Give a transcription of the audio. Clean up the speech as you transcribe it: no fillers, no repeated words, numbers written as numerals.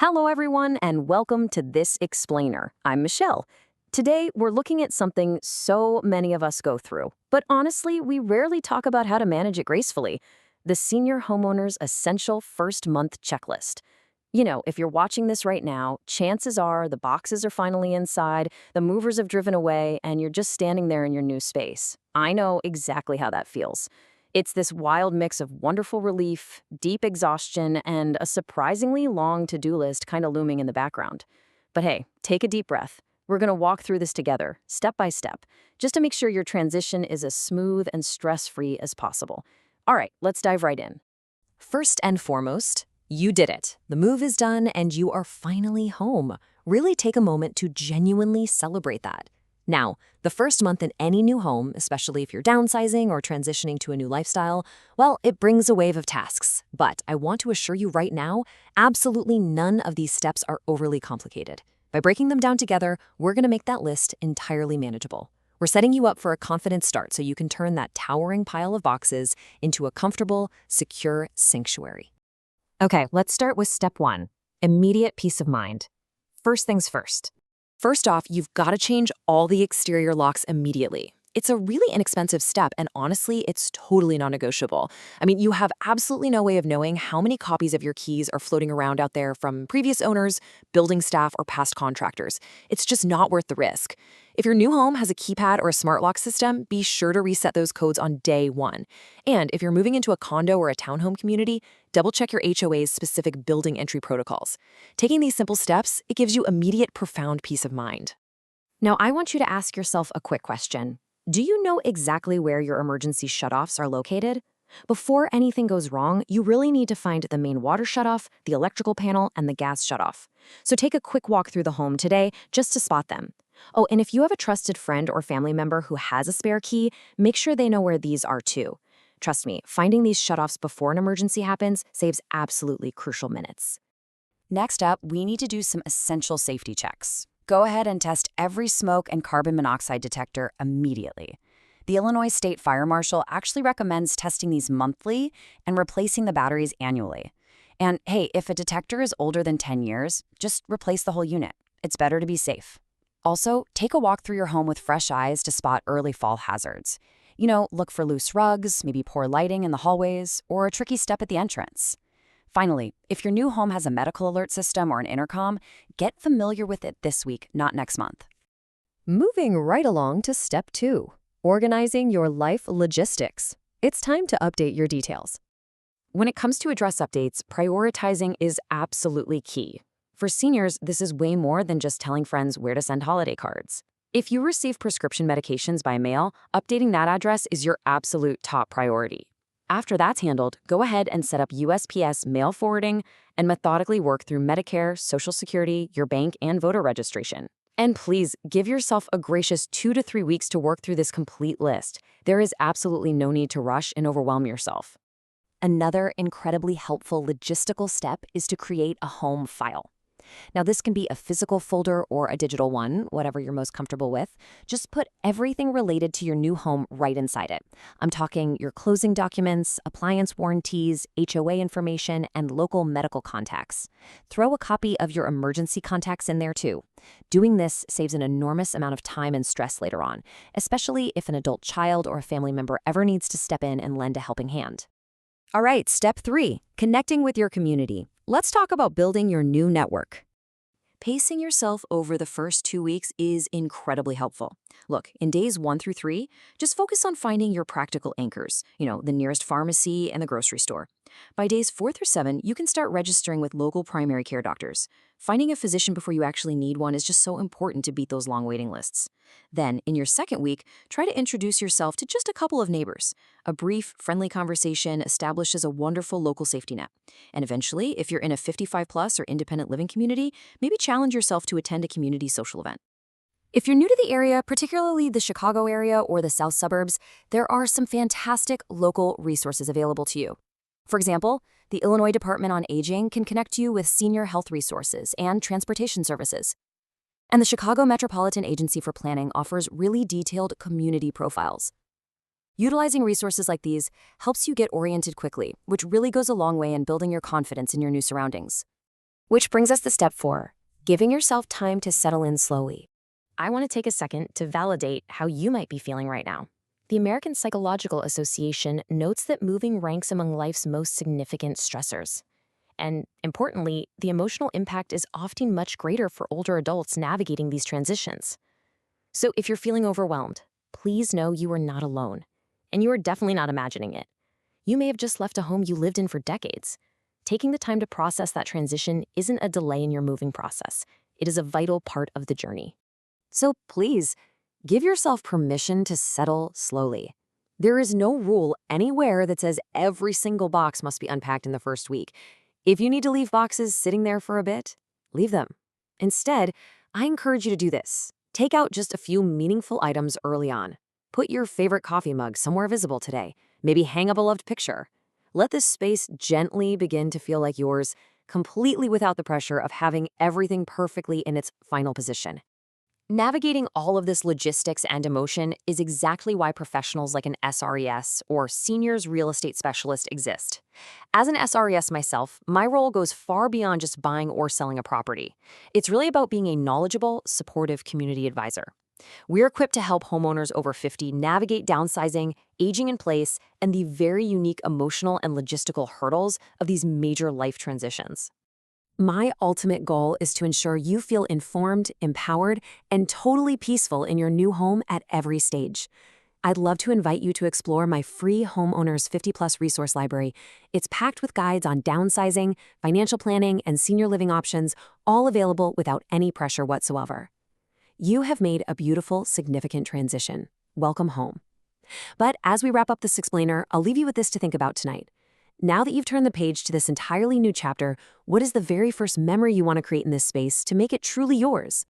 Hello, everyone, and welcome to This Explainer. I'm Michelle. Today, we're looking at something so many of us go through, but honestly, we rarely talk about how to manage it gracefully: the senior homeowner's essential first month checklist. If you're watching this right now, chances are the boxes are finally inside, the movers have driven away, and you're just standing there in your new space. I know exactly how that feels. It's this wild mix of wonderful relief, deep exhaustion, and a surprisingly long to-do list kind of looming in the background. But hey, take a deep breath. We're going to walk through this together, step by step, just to make sure your transition is as smooth and stress-free as possible. All right, let's dive right in. First and foremost, you did it. The move is done and you are finally home. Really take a moment to genuinely celebrate that. Now, the first month in any new home, especially if you're downsizing or transitioning to a new lifestyle, well, it brings a wave of tasks. But I want to assure you right now, absolutely none of these steps are overly complicated. By breaking them down together, we're going to make that list entirely manageable. We're setting you up for a confident start so you can turn that towering pile of boxes into a comfortable, secure sanctuary. Okay, let's start with step 1, immediate peace of mind. First things first. First off, you've got to change all the exterior locks immediately. It's a really inexpensive step, and honestly, it's totally non-negotiable. I mean, you have absolutely no way of knowing how many copies of your keys are floating around out there from previous owners, building staff, or past contractors. It's just not worth the risk. If your new home has a keypad or a smart lock system, be sure to reset those codes on day 1. And if you're moving into a condo or a townhome community, double-check your HOA's specific building entry protocols. Taking these simple steps, it gives you immediate, profound peace of mind. Now, I want you to ask yourself a quick question. Do you know exactly where your emergency shutoffs are located? Before anything goes wrong, you really need to find the main water shutoff, the electrical panel, and the gas shutoff. So take a quick walk through the home today just to spot them. Oh, and if you have a trusted friend or family member who has a spare key, make sure they know where these are too. Trust me, finding these shutoffs before an emergency happens saves absolutely crucial minutes. Next up, we need to do some essential safety checks. Go ahead and test every smoke and carbon monoxide detector immediately. The Illinois State Fire Marshal actually recommends testing these monthly and replacing the batteries annually. And hey, if a detector is older than 10 years, just replace the whole unit. It's better to be safe. Also, take a walk through your home with fresh eyes to spot early fall hazards. Look for loose rugs, maybe poor lighting in the hallways, or a tricky step at the entrance. Finally, if your new home has a medical alert system or an intercom, get familiar with it this week, not next month. Moving right along to step 2, organizing your life logistics. It's time to update your details. When it comes to address updates, prioritizing is absolutely key. For seniors, this is way more than just telling friends where to send holiday cards. If you receive prescription medications by mail, updating that address is your absolute top priority. After that's handled, go ahead and set up USPS mail forwarding and methodically work through Medicare, Social Security, your bank, and voter registration. And please, give yourself a gracious 2 to 3 weeks to work through this complete list. There is absolutely no need to rush and overwhelm yourself. Another incredibly helpful logistical step is to create a home file. Now, this can be a physical folder or a digital one, whatever you're most comfortable with. Just put everything related to your new home right inside it. I'm talking your closing documents, appliance warranties, HOA information, and local medical contacts. Throw a copy of your emergency contacts in there too. Doing this saves an enormous amount of time and stress later on, especially if an adult child or a family member ever needs to step in and lend a helping hand. All right, step 3, connecting with your community. Let's talk about building your new network. Pacing yourself over the first 2 weeks is incredibly helpful. Look, in days 1 through 3, just focus on finding your practical anchors, the nearest pharmacy and the grocery store. By days 4 through 7, you can start registering with local primary care doctors. Finding a physician before you actually need one is just so important to beat those long waiting lists. Then, in your second week, try to introduce yourself to just a couple of neighbors. A brief, friendly conversation establishes a wonderful local safety net. And eventually, if you're in a 55+ or independent living community, maybe challenge yourself to attend a community social event. If you're new to the area, particularly the Chicago area or the south suburbs, there are some fantastic local resources available to you. For example, the Illinois Department on Aging can connect you with senior health resources and transportation services. And the Chicago Metropolitan Agency for Planning offers really detailed community profiles. Utilizing resources like these helps you get oriented quickly, which really goes a long way in building your confidence in your new surroundings. Which brings us to step 4, giving yourself time to settle in slowly. I want to take a second to validate how you might be feeling right now. The American Psychological Association notes that moving ranks among life's most significant stressors. And importantly, the emotional impact is often much greater for older adults navigating these transitions. So if you're feeling overwhelmed, please know you are not alone. And you are definitely not imagining it. You may have just left a home you lived in for decades. Taking the time to process that transition isn't a delay in your moving process. It is a vital part of the journey. So please, give yourself permission to settle slowly. There is no rule anywhere that says every single box must be unpacked in the first week. If you need to leave boxes sitting there for a bit, leave them. Instead, I encourage you to do this. Take out just a few meaningful items early on. Put your favorite coffee mug somewhere visible today. Maybe hang a beloved picture. Let this space gently begin to feel like yours, completely without the pressure of having everything perfectly in its final position. Navigating all of this logistics and emotion is exactly why professionals like an SRES or Seniors Real Estate Specialist exist. As an SRES myself, my role goes far beyond just buying or selling a property. It's really about being a knowledgeable, supportive community advisor. We're equipped to help homeowners over 50 navigate downsizing, aging in place, and the very unique emotional and logistical hurdles of these major life transitions. My ultimate goal is to ensure you feel informed, empowered, and totally peaceful in your new home at every stage. I'd love to invite you to explore my free Homeowners 50+ resource library. It's packed with guides on downsizing, financial planning, and senior living options, all available without any pressure whatsoever. You have made a beautiful, significant transition. Welcome home. But as we wrap up this explainer, I'll leave you with this to think about tonight. Now that you've turned the page to this entirely new chapter, what is the very first memory you want to create in this space to make it truly yours?